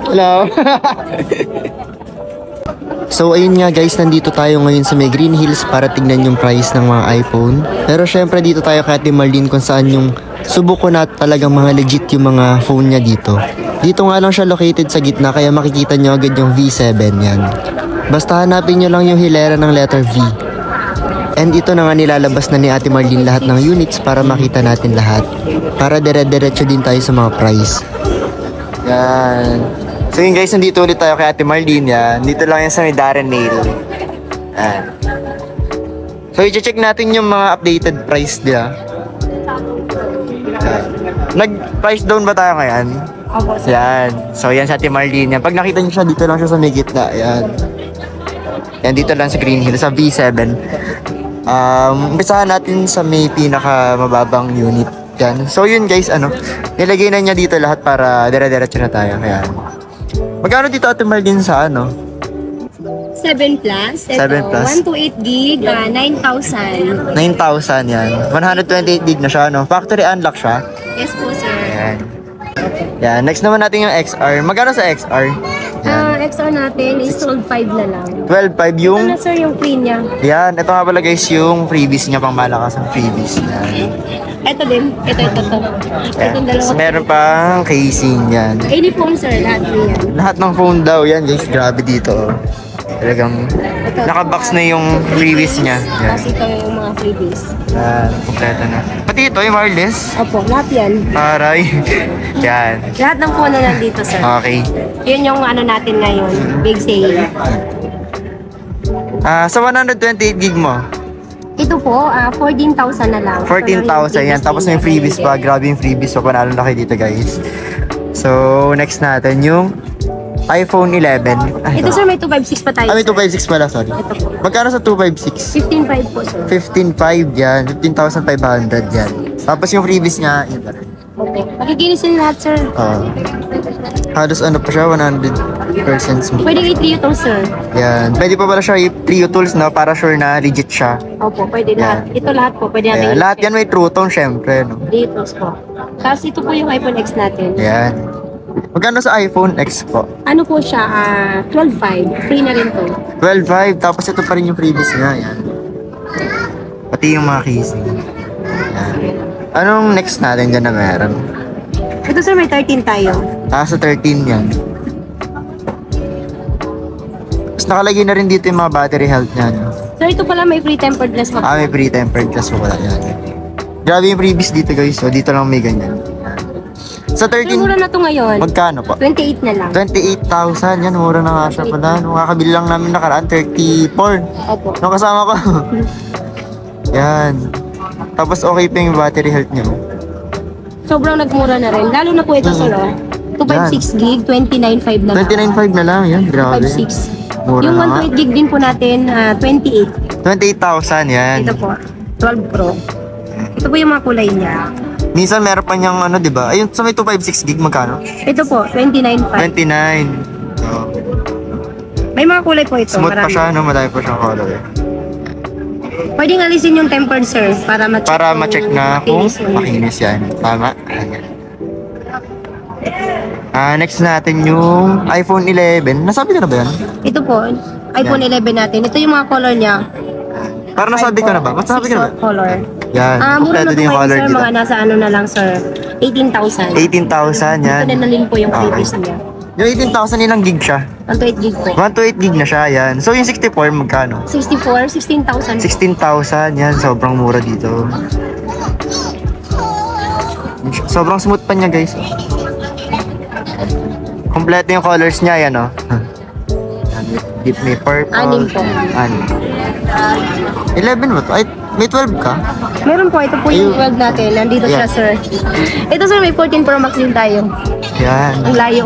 Hello. So ayun nga guys, nandito tayo ngayon sa may Green Hills para tignan yung price ng mga iPhone. Pero syempre dito tayo kay Ate Marlene kung saan yung subok ko na talagang mga legit yung mga phone niya dito. Dito nga lang siya located sa gitna kaya makikita nyo agad yung V7 yan. Basta hanapin nyo lang yung hilera ng letter V. And ito na nga nilalabas na ni Ate Marlene lahat ng units para makita natin lahat. Para dire-diretso din tayo sa mga price. Yan. So yun guys, nandito ulit tayo kay Ate Marlene yan. Dito lang yan sa may Darren Nail. Yan. So i-check natin yung mga updated price nila. Nag-price down ba tayo ngayon? Opo, sir. Yan. So yan sa Ate Marlene yan. Pag nakita nyo siya, dito lang siya sa may gitna. Yan. Yan dito lang sa Green Hill, sa V7. Umpisahan natin sa may pinaka mababang unit. Yan. So yun guys, nilagay na niya dito lahat para dire-diretso na tayo. Ayan. Magkano dito Ate Marlene sa 7 plus. Ito, 7 plus. 128 gig, 9,000. 9,000 yan. 128 gig na siya, no? Factory unlock siya. Yes po, sir. Ayan. Yan. Next naman natin yung XR. Magkano sa XR? XR natin is 12.5 na lang. 12.5 yung... Ito na, sir, yung free niya. Yan. Ito nga pala guys yung freebies niya, pang malakas ang freebies. Yan. Ito din. Ito. Itong dalawa. So, meron pang casing yan. Any phone, sir. Lahat na yan. Lahat ng phone daw yan guys. Grabe dito. Talagang nakabox na yung freebies niya. Yan. Tapos ito yung mga freebies. Yan. Kompleto na. Pati ito yung wireless. Opo, lahat yan. Aray. Yan. Lahat ng phone na nandito, sir. Okay. Yun yung natin ngayon. Big sale. Sa 128 gig mo? Ito po, 14,000 na lang. 14,000 yan. Tapos may freebies pa. Grabe yung freebies. So, panalo na kayo dito, guys. So, next natin yung iPhone 11. Ay, Ito, sir, may 256 pa tayo. may 256 pala, sorry. Ito po. Magkano sa 256? 15,500 po, sir. 15,500 yan. 15,500 yan. Tapos yung freebies niya, yun pa rin. Okay. Makikinisin lahat, sir. Halos pa siya, 100% smooth. Pwede i-trio to, sir. Yan. Pwede pa pala siya i-trio tools, no? Para sure na legit siya. Opo, pwede lahat. Ito lahat po, pwede natin. Ayan. Lahat yan may True Tone, syempre, no? Dito po. Tapos ito po yung iPhone X natin. Yan. Magkano sa iPhone X po? Ano po siya? 12.5. Free na rin to. 12.5. Tapos ito pa rin yung freebies niya. Yan. Pati yung mga casing. Yan. Anong next natin dyan na meron? Ito, sir, may 13 tayo. Sa 13 yan. Tapos nakalagay na rin dito yung mga battery health niya. No? Sir, ito pala may free tempered glass. May pre-tempered glass po pala yan. Grabe yung freebies dito guys. So dito lang may ganyan. Yan. Sa Sir, 13, mura na to ngayon. magkano po? 28 na lang. 28,000. Yan, mura na nga siya pala. Nung kakabili lang namin nakaraan, 34. Opo. Nung kasama ko. Yan. Tapos okay pa yung battery health niyo. Sobrang nagmura na rin. Lalo na po ito, sir. 256 gig, 29.5 na lang. 29.5 na lang. Yan, grabe. 256. Mura Yung na nga. 128 gig din po natin, 28. 28,000 yan. Ito po, 12 Pro. Ito po yung mga kulay niya. Minsan meron pa niyang di ba? Ayun, sa may 256 gig magkano? Ito po, 29.5. 29. So, May mga kulay po ito. smooth pa marami. siya, no? Madami pa siyang color. Pwedeng alisin yung tempered, sir, para ma-check, Para ma-check na kung makinis yung- makinis yan. Tama? Ayan. Next natin yung iPhone 11. Nasabi ko na ba yan? Ito po, iPhone 11 natin. Ito yung mga color niya. Para nasabi ko na ba? Masabi ko na ba? Color. Yan. Mura Kompleto na po din yung kayo, color sir. dito. Mga nasa na lang, sir. 18,000. 18,000 yan. Ito na rin po yung Okay. previous niya. Yung 18,000 ilang gig siya? 128 gig po. 128 gig na siya, yan. So yung 64 magkano? 64, 16,000. 16,000 yan. Sobrang mura dito. Sobrang smooth pa niya guys. Kompleto yung colors niya, yan o. Deep may purple. Anim po. Anim. 11 ba to? Ay, may 12 ka? Meron po, ito po yung 12 natin. Nandito siya, Yeah. sir. Ito, sir, may 14 Pro Max din tayo. Yan. Ang layo.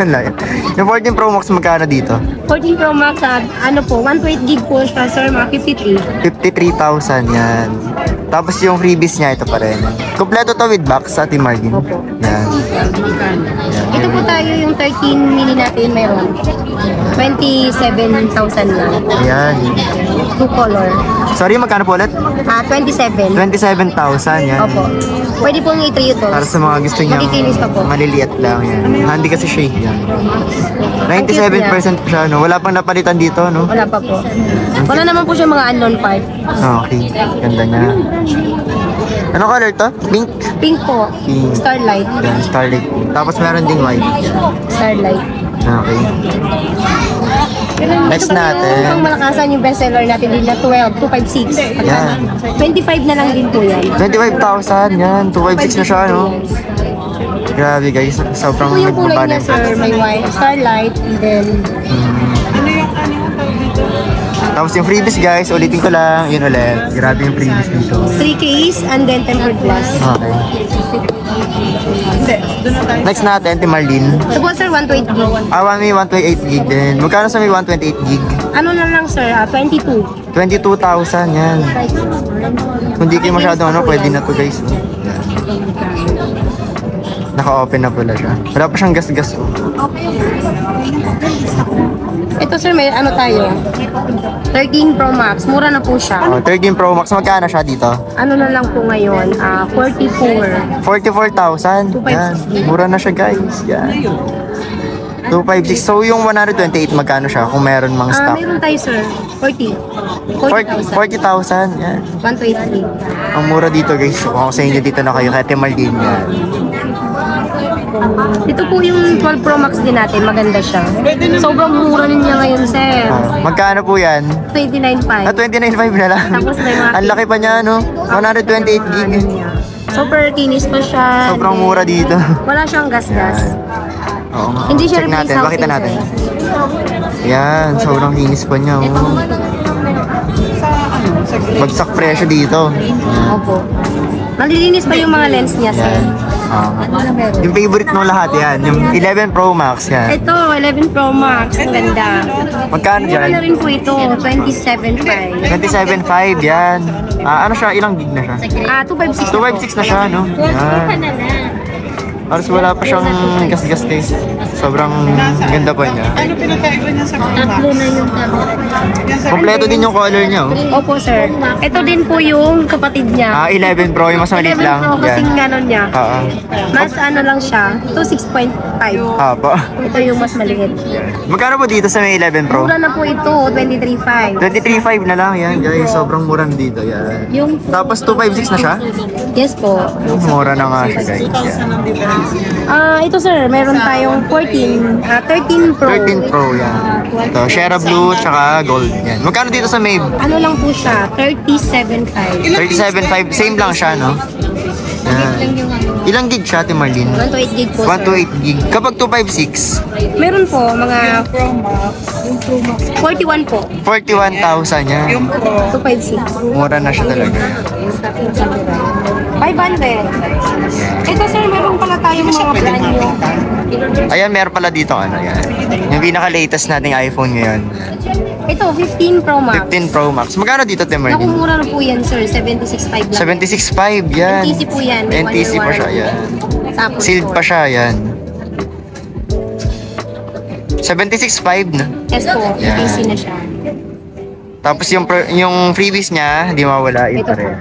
Layo. Yung 14 Pro Max magkano dito? 14 Pro Max, ano po, 128 gig po siya, sir, mga 53. 53,000 yan. Tapos yung freebies niya, ito pa rin. Kompleto to with box sa Ate Margin. Opo. Yan. Ito po tayo, yung 13 mini natin, mayroon. 27,000 lang. Ayan. 2 color. Sorry, magkano po ulit? 27. 27,000 yan. Opo. Pwede pong i-trio to. Para sa mga gusto niya Makikinis pa po. maliliit lang yan. Handy kasi siya yan. 97% siya, no? Wala pang napalitan dito, no? Wala pa po. Wala naman po siya mga unknown part. Okay, ganda niya. Ano color to? Pink? Pink po. Pink. Starlight. Yan, starlight. Tapos meron ding white. Starlight. Okay. Next natin. Ang malakasan yung bestseller natin din na 256. Yan. 25 na lang din po yan. 25,000 yan. 256 na siya, no? Grabe guys, sobrang Ito yung kulay nagbaba niya, ng sir. May white, starlight, and then Tapos yung freebies guys, ulitin ko lang, yun ulit. Grabe yung freebies dito. 3 case, and then tempered glass. Okay. Next natin, Marlene. Ito po, sir, 128 gig. May 128 gig din. Magkano sa may 128 gig? Ano na lang, sir? 22. 22,000 yan. Kung di kayo masyadong pwede na to guys. Yan. Naka-open na pala siya. Wala pa siyang gas-gas. Ito, sir, may ano tayo? 13 Pro Max. Mura na po siya. 13 Pro Max, magkano siya dito? Ano na lang po ngayon? 44. 44,000. Yan. Mura na siya guys. Yan. 256. So yung 128 magkano siya kung meron mang stock? Meron tayo, sir. 40,000. 40,000. Yan. 128. Ang mura dito guys. Kung ako sa inyo dito na kayo, kaya Marlene yan. Ito po yung 12 Pro Max din natin. Maganda siya. Sobrang mura niya ngayon, sir. Magkano po yan? 29.5. 29.5 na lang. Tapos may mga Ang laki pa niya, no? 128 gig. Super kinis pa siya. Sobrang mura dito. Wala siyang gas-gas. Oo nga. Hindi siya Check replace natin, housing, pakita natin. sir. Yan, sobrang kinis pa niya. Oh. Bagsak presyo dito. Opo. Malilinis pa yung mga lens niya, sir. Yan. Yung favorite mo lahat yan, yung 11 Pro Max yan. Ito, 11 Pro Max. Ang ganda. Magkano Mura na dyan? rin po ito. 27.5. 27.5 yan. Ano siya, ilang gig na siya? 256. 256 na siya, no? Yan. Alas wala pa siyang gas-gas guys. Sobrang ganda pa niya. Ano pinakaiba niya sa Tatlo na yung camera. Kompleto din yung color niya, oh. Opo, sir. Ito din po yung kapatid niya. 11 Pro, yung mas maliit 11 lang. Pro kasing ganon niya. Oo. Mas ano lang siya. Ito 6.5. Apo. Ito yung mas maliit. Magkano po dito sa may 11 Pro? Mura na po ito. 23.5. 23.5 na lang yan guys. Sobrang mura na dito yan. Yung Tapos 256 na siya? yes po. Mura na nga siya guys. Yan. Ito sir, meron tayong 13 Pro. 13 Pro yan. Ito, Shera Blue tsaka Gold yan. Magkano dito sa may Ano lang po siya? 37.5. 37.5? Same lang siya, no? Yan. Ilang gig siya, Ate Marlene? 128 gig po, sir. 128 gig. Kapag 256, Meron po, mga 41 po. 41,000 yan. 256. Mura na siya talaga. 500. Ito sir, meron pala tayong mga brand new. Ayan, meron pala dito ano yan. Yung pinaka-latest nating iPhone ngayon. Ito, 15 Pro Max. 15 Pro Max. Magkano dito, Ate Marlene? Nakumura na po yan sir, 76.5 lang. 76.5 yan. NTC po yan. May NTC pa siya yan. Tapos Sealed pa siya yan. 76.5 na. Yes po, Yan. NTC na siya. Tapos yung freebies niya, di mawala yun Ito pa po. rin.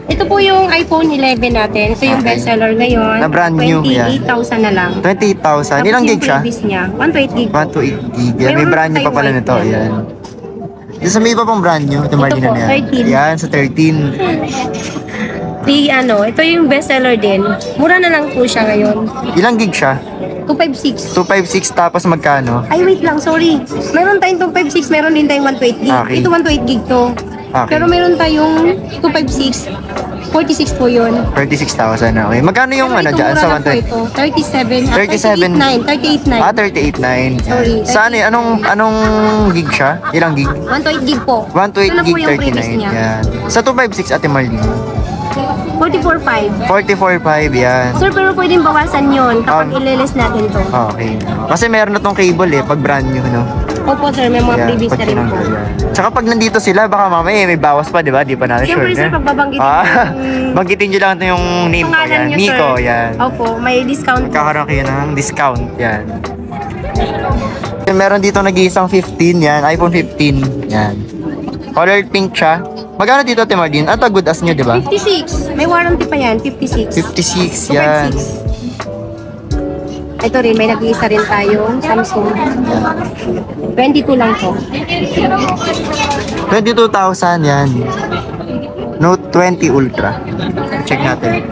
Ito po yung iPhone 11 natin. Ito yung Okay. bestseller ngayon. Na brand new, yan. 28,000 na lang. 28,000. Ilang gig siya? Tapos yung previous niya, 128 gig. 1 to 8 gig. Yan, may Meron brand new pa tayong pala white nito. yan. Yan. Sa may iba pang brand new, ito Marlene po, na yan. 13. Yan, sa 13. Ito yung bestseller din. Mura na lang po siya ngayon. Ilang gig siya? 256. 256 tapos magkano? Ay, wait lang, sorry. Meron tayong 256, meron din tayong 128 gig. Okay. Ito 128 gig to. Okay. Pero meron tayong 256. 46 po yun. 36,000 na. Okay. Magkano yung Pero ano ito, dyan mura sa lang po 128? ito. 37. 37. 38.9. 38.9. Sorry. Saan eh? Anong gig siya? Ilang gig? 128 gig po. 128 Ito na po gig, yung previous 39. niya. Yan. Sa 256, Ate Marlene. 44.5. 44.5 yan. Sir, pero pwedeng bawasan yun kapag ililis natin to. Okay. Kasi meron na tong cable eh, pag brand new, no? Opo sir, may mga Yan, previous pag na rin po. tinanggal yan. Tsaka pag nandito sila, baka mamaya may bawas pa, di ba? Di pa natin Siyempre sure. sir, pagbabanggitin yung Banggitin nyo lang ito yung name ko pangalan yan. niyo, Nico, sir. yan. Opo, may discount. Magkakaroon kayo ng discount, yan. Meron dito nag-iisang 15, yan. iPhone 15, yan. Color pink siya. Magkano dito, Ate Marlene? Ito, good as nyo, di ba? 56. May warranty pa yan, 56. 56, yan. 256. Ito rin, may nag-iisa rin tayo. Samsung. 22 lang po. 22,000, yan. Note 20 Ultra. Check natin.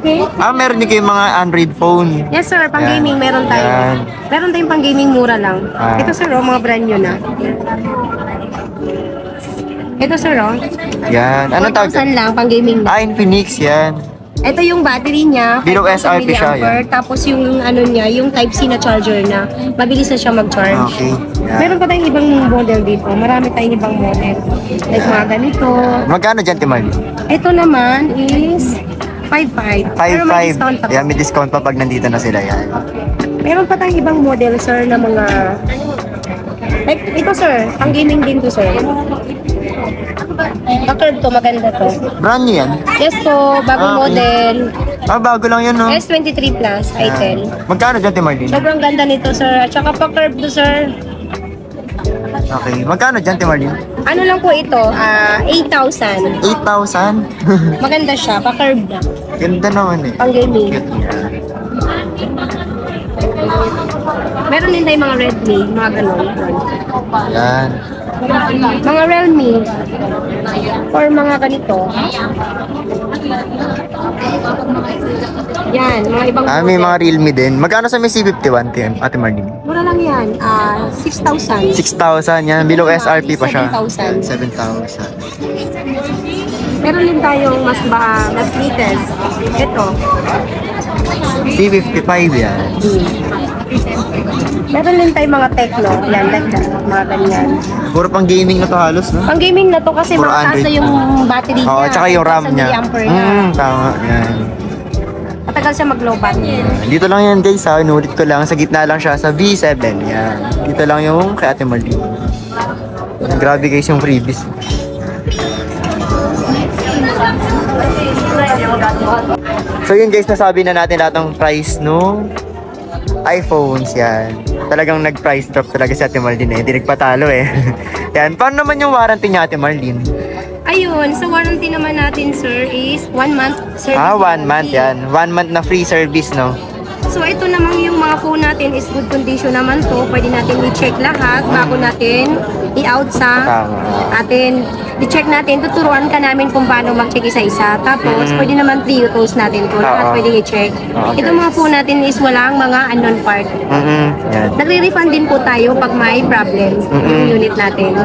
Meron din kayong mga Android phone. Yes sir, pang Yan. gaming meron tayo. Yan. Meron tayong pang gaming mura lang. Ah. Ito sir, mga brand new na. Ito sir, Yan. Anong tawag? 4,000 lang, pang gaming na. Infinix, yan. Ito yung battery niya. Below 5,000 SRP siya, milliampere. Tapos yung ano niya, yung Type-C na charger na. Mabilis na siya mag-charge. Okay. Yan. Meron pa tayong ibang model dito. Marami tayong ibang model. Like mga ganito. Magkano dyan, Ate Marlene? Ito naman is 5,500. Pero may discount 5,500. pa. Yan, may discount pa pag nandito na sila, yan. Meron pa tayong ibang model, sir, na mga... Like, ito, sir. Pang gaming din to, sir. Bakit to, maganda to. Brand new yan. Yes po, bagong Ah, okay. model. Bago lang yan, no? S23 Plus, Itel. Magkano dyan, Ate Marlene? Sobrang ganda nito, sir. At saka pa-curve to, sir. Okay. Magkano dyan, Ate Marlene? Ano lang po ito? 8,000. 8,000? Maganda siya, pa-curve na. Ganda naman eh. Pang gaming. Meron din tayong mga Redmi, mga ganun. Yan. Mga Realme. Or mga ganito. Yan, mga ibang May model. mga Realme din. Magkano sa may C51, Ate Marlene? Mura lang yan. 6,000. 6,000 yan. Below SRP pa siya. 7,000. 7,000. Meron din tayong mas latest. Ito. C55 yan. Meron din tayong mga Tecno. Yan, like that. Mga ganyan. Puro pang gaming na to halos, no? Pang gaming na to kasi Puro mataas na Android. yung battery niya. Oo, tsaka yung RAM 1,000 niya. milliampere na. Tama. Yan. Matagal siya mag-low bat. Dito lang yan, guys, ha. Inulit ko lang. Sa gitna lang siya, sa V7. Yan. Dito lang yung kay Ate Marlene. Grabe, guys, yung freebies. So yun, guys, nasabi na natin lahat ng price no iPhones, yan. Talagang nag-price drop talaga si Ate Marlene eh. Hindi nagpatalo eh. Yan. Paano naman yung warranty niya, Ate Marlene? Ayun, sa warranty naman natin, sir, is 1 month service. 1 month yan. 1 month na free service, no? So, ito namang yung mga phone natin is good condition naman to. Pwede natin i-check lahat bago natin i-out sa Tama. atin. I-check natin, tuturuan ka namin kung paano mag-check isa-isa. Tapos, pwede naman pre-use natin kung lahat Oo. pwede i-check. Okay. Itong mga phone natin is walang mga unknown part. Yan. Nagre-refund din po tayo pag may problem yung unit natin.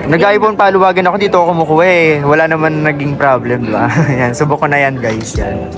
Nag-iPhone paluwagan ako dito ako kumukuha eh. Wala naman naging problem, di ba? Yan, subok ko na yan, guys. Yan.